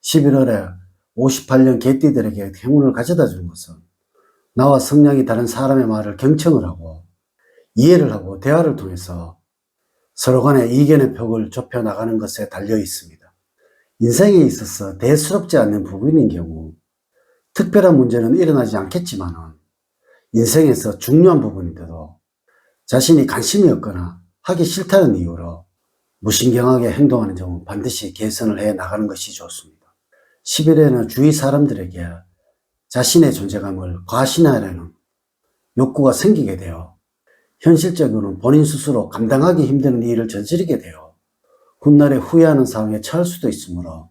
11월에 58년 개띠들에게 행운을 가져다 주는 것은 나와 성향이 다른 사람의 말을 경청을 하고 이해를 하고 대화를 통해서 서로 간의 이견의 벽을 좁혀 나가는 것에 달려 있습니다. 인생에 있어서 대수롭지 않는 부분인 경우 특별한 문제는 일어나지 않겠지만 인생에서 중요한 부분인데도 자신이 관심이 없거나 하기 싫다는 이유로 무신경하게 행동하는 점은 반드시 개선을 해 나가는 것이 좋습니다. 10일에는 주위 사람들에게 자신의 존재감을 과신하려는 욕구가 생기게 되어 현실적으로는 본인 스스로 감당하기 힘든 일을 저지르게 되어 훗날에 후회하는 상황에 처할 수도 있으므로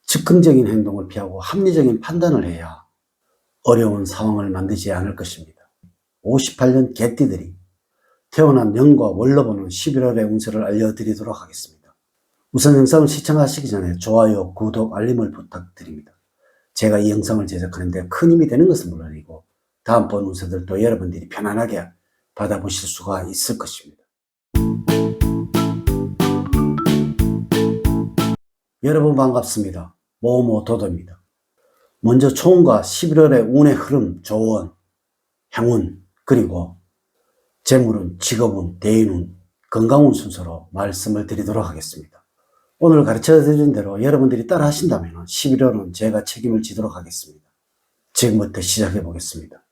즉흥적인 행동을 피하고 합리적인 판단을 해야 어려운 상황을 만들지 않을 것입니다. 58년 개띠들이 태어난 년과 월로 보는 11월의 운세를 알려드리도록 하겠습니다. 우선 영상을 시청하시기 전에 좋아요, 구독, 알림을 부탁드립니다. 제가 이 영상을 제작하는데 큰 힘이 되는 것은 물론이고 다음번 운세들도 여러분들이 편안하게 받아보실 수가 있을 것입니다. 여러분 반갑습니다. 모모도도입니다. 먼저 총과 11월의 운의 흐름, 조언, 행운, 그리고 재물운, 직업운, 대인운, 건강운 순서로 말씀을 드리도록 하겠습니다. 오늘 가르쳐 드린 대로 여러분들이 따라 하신다면 11월은 제가 책임을 지도록 하겠습니다. 지금부터 시작해 보겠습니다.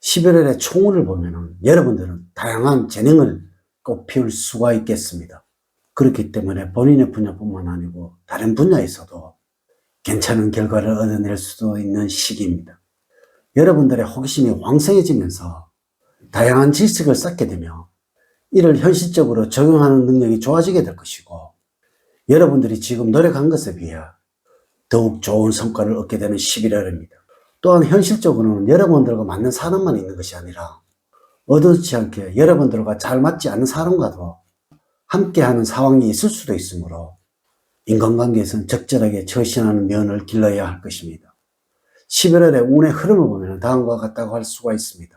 11월의 총운을 보면 여러분들은 다양한 재능을 꽃피울 수가 있겠습니다. 그렇기 때문에 본인의 분야뿐만 아니고 다른 분야에서도 괜찮은 결과를 얻어낼 수도 있는 시기입니다. 여러분들의 호기심이 왕성해지면서 다양한 지식을 쌓게 되며 이를 현실적으로 적용하는 능력이 좋아지게 될 것이고 여러분들이 지금 노력한 것에 비해 더욱 좋은 성과를 얻게 되는 11월입니다. 또한 현실적으로는 여러분들과 맞는 사람만 있는 것이 아니라 의도치 않게 여러분들과 잘 맞지 않는 사람과도 함께하는 상황이 있을 수도 있으므로 인간관계에서는 적절하게 처신하는 면을 길러야 할 것입니다. 11월의 운의 흐름을 보면 다음과 같다고 할 수가 있습니다.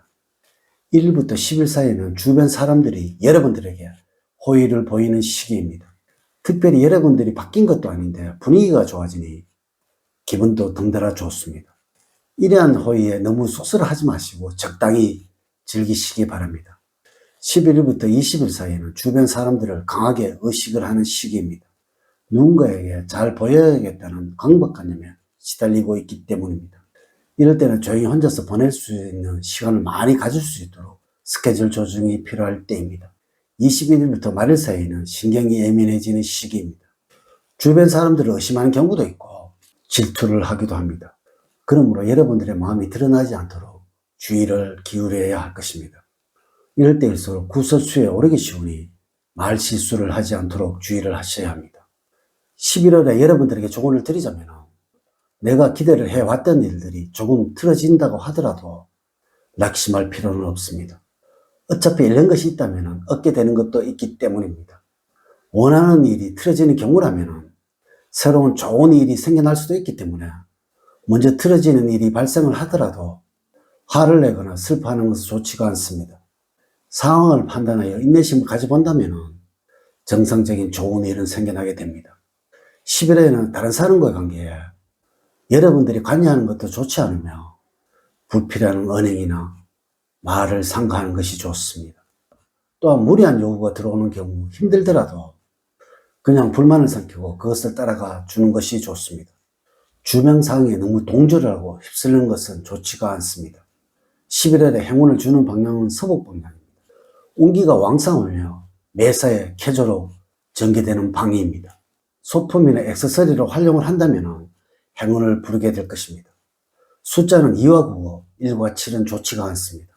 1일부터 10일 사이에는 주변 사람들이 여러분들에게 호의를 보이는 시기입니다. 특별히 여러분들이 바뀐 것도 아닌데 분위기가 좋아지니 기분도 덩달아 좋습니다. 이러한 호의에 너무 쑥스러워하지 마시고 적당히 즐기시기 바랍니다. 11일부터 20일 사이에는 주변 사람들을 강하게 의식을 하는 시기입니다. 누군가에게 잘 보여야겠다는 강박관념에 시달리고 있기 때문입니다. 이럴 때는 조용히 혼자서 보낼 수 있는 시간을 많이 가질 수 있도록 스케줄 조정이 필요할 때입니다. 21일부터 말일 사이에는 신경이 예민해지는 시기입니다. 주변 사람들을 의심하는 경우도 있고 질투를 하기도 합니다. 그러므로 여러분들의 마음이 드러나지 않도록 주의를 기울여야 할 것입니다. 이럴 때일수록 구설수에 오르기 쉬우니 말 실수를 하지 않도록 주의를 하셔야 합니다. 11월에 여러분들에게 조언을 드리자면 내가 기대를 해왔던 일들이 조금 틀어진다고 하더라도 낙심할 필요는 없습니다. 어차피 잃는 것이 있다면 얻게 되는 것도 있기 때문입니다. 원하는 일이 틀어지는 경우라면 새로운 좋은 일이 생겨날 수도 있기 때문에 먼저 틀어지는 일이 발생을 하더라도 화를 내거나 슬퍼하는 것은 좋지가 않습니다. 상황을 판단하여 인내심을 가져본다면 정상적인 좋은 일은 생겨나게 됩니다. 11월에는 다른 사람과의 관계에 여러분들이 관여하는 것도 좋지 않으며 불필요한 언행이나 말을 삼가하는 것이 좋습니다. 또한 무리한 요구가 들어오는 경우 힘들더라도 그냥 불만을 삼키고 그것을 따라가 주는 것이 좋습니다. 주변 상황에 너무 동조를 하고 휩쓸리는 것은 좋지가 않습니다. 11월에 행운을 주는 방향은 서북 방향입니다. 운기가 왕성하며 매사에 쾌조로 전개되는 방위입니다. 소품이나 액세서리로 활용을 한다면 행운을 부르게 될 것입니다. 숫자는 2와 9, 1과 7은 좋지가 않습니다.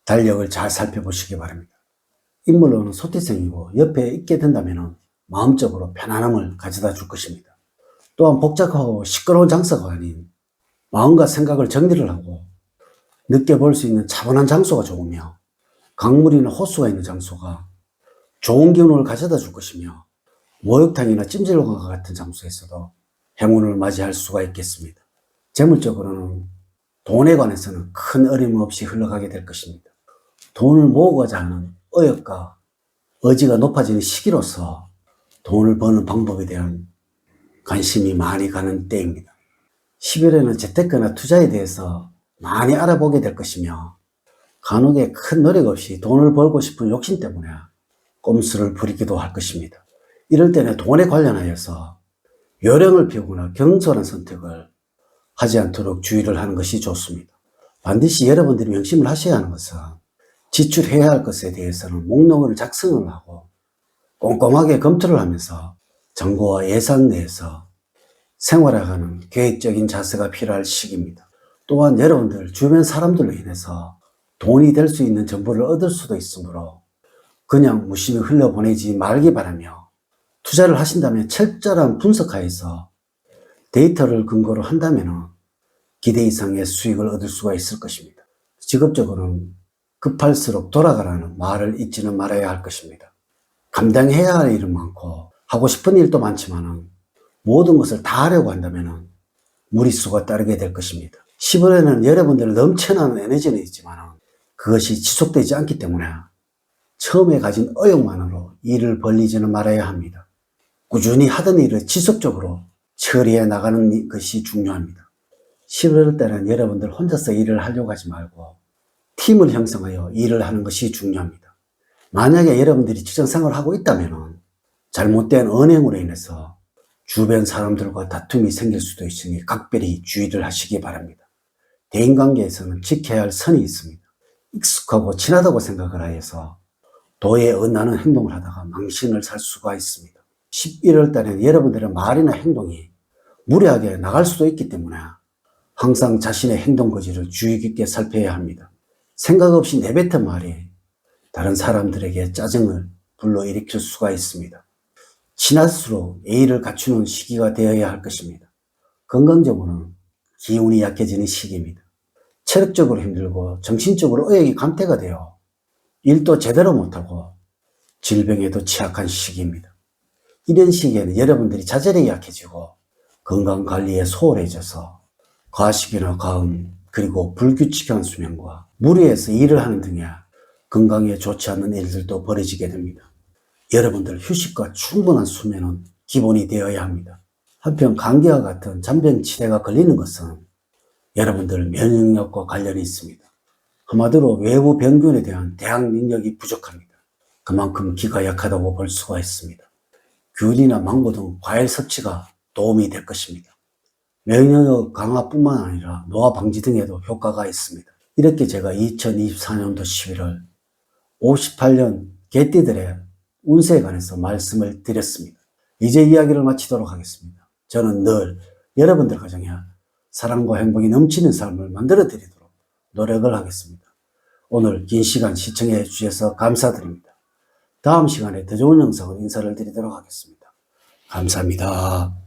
달력을 잘 살펴보시기 바랍니다. 인물로는 소띠생이고 옆에 있게 된다면 마음적으로 편안함을 가져다 줄 것입니다. 또한 복잡하고 시끄러운 장소가 아닌 마음과 생각을 정리를 하고 느껴볼 수 있는 차분한 장소가 좋으며 강물이나 호수가 있는 장소가 좋은 기운을 가져다 줄 것이며 목욕탕이나 찜질방과 같은 장소에서도 행운을 맞이할 수가 있겠습니다. 재물적으로는 돈에 관해서는 큰 어려움 없이 흘러가게 될 것입니다. 돈을 모으고자 하는 의욕과 의지가 높아지는 시기로서 돈을 버는 방법에 대한 관심이 많이 가는 때입니다. 11월에는 재테크나 투자에 대해서 많이 알아보게 될 것이며 간혹에 큰 노력 없이 돈을 벌고 싶은 욕심 때문에 꼼수를 부리기도 할 것입니다. 이럴 때는 돈에 관련하여서 요령을 피우거나 경솔한 선택을 하지 않도록 주의를 하는 것이 좋습니다. 반드시 여러분들이 명심을 하셔야 하는 것은 지출해야 할 것에 대해서는 목록을 작성을 하고 꼼꼼하게 검토를 하면서 정보와 예산 내에서 생활하는 계획적인 자세가 필요할 시기입니다. 또한 여러분들 주변 사람들로 인해서 돈이 될 수 있는 정보를 얻을 수도 있으므로 그냥 무심히 흘려보내지 말기 바라며 투자를 하신다면 철저한 분석하여서 데이터를 근거로 한다면 기대 이상의 수익을 얻을 수가 있을 것입니다. 직업적으로는 급할수록 돌아가라는 말을 잊지는 말아야 할 것입니다. 감당해야 할 일은 많고 하고 싶은 일도 많지만 모든 것을 다 하려고 한다면 무리수가 따르게 될 것입니다. 10월에는 여러분들 넘쳐나는 에너지는 있지만 그것이 지속되지 않기 때문에 처음에 가진 의욕만으로 일을 벌리지는 말아야 합니다. 꾸준히 하던 일을 지속적으로 처리해 나가는 것이 중요합니다. 11월 때는 여러분들 혼자서 일을 하려고 하지 말고 팀을 형성하여 일을 하는 것이 중요합니다. 만약에 여러분들이 직장생활을 하고 있다면 잘못된 언행으로 인해서 주변 사람들과 다툼이 생길 수도 있으니 각별히 주의를 하시기 바랍니다. 대인관계에서는 지켜야 할 선이 있습니다. 익숙하고 친하다고 생각을 하여서 도에 어긋나는 행동을 하다가 망신을 살 수가 있습니다. 11월 달에는 여러분들의 말이나 행동이 무례하게 나갈 수도 있기 때문에 항상 자신의 행동 거지를 주의 깊게 살펴야 합니다. 생각 없이 내뱉은 말이 다른 사람들에게 짜증을 불러일으킬 수가 있습니다. 지날수록 예의를 갖추는 시기가 되어야 할 것입니다. 건강적으로는 기운이 약해지는 시기입니다. 체력적으로 힘들고 정신적으로 의욕이 감퇴가 되어 일도 제대로 못하고 질병에도 취약한 시기입니다. 이런 시기에는 여러분들이 자절이 약해지고 건강관리에 소홀해져서 과식이나 과음 그리고 불규칙한 수면과 무리해서 일을 하는 등의 건강에 좋지 않는 일들도 벌어지게 됩니다. 여러분들 휴식과 충분한 수면은 기본이 되어야 합니다. 한편 감기와 같은 잔병치레가 걸리는 것은 여러분들 면역력과 관련이 있습니다. 한마디로 외부 병균에 대한 대항 능력이 부족합니다. 그만큼 기가 약하다고 볼 수가 있습니다. 귤이나 망고 등 과일 섭취가 도움이 될 것입니다. 면역력 강화뿐만 아니라 노화 방지 등에도 효과가 있습니다. 이렇게 제가 2024년도 11월 58년 개띠들의 운세에 관해서 말씀을 드렸습니다. 이제 이야기를 마치도록 하겠습니다. 저는 늘 여러분들 가정에 사랑과 행복이 넘치는 삶을 만들어 드리도록 노력을 하겠습니다. 오늘 긴 시간 시청해 주셔서 감사드립니다. 다음 시간에 더 좋은 영상으로 인사를 드리도록 하겠습니다. 감사합니다.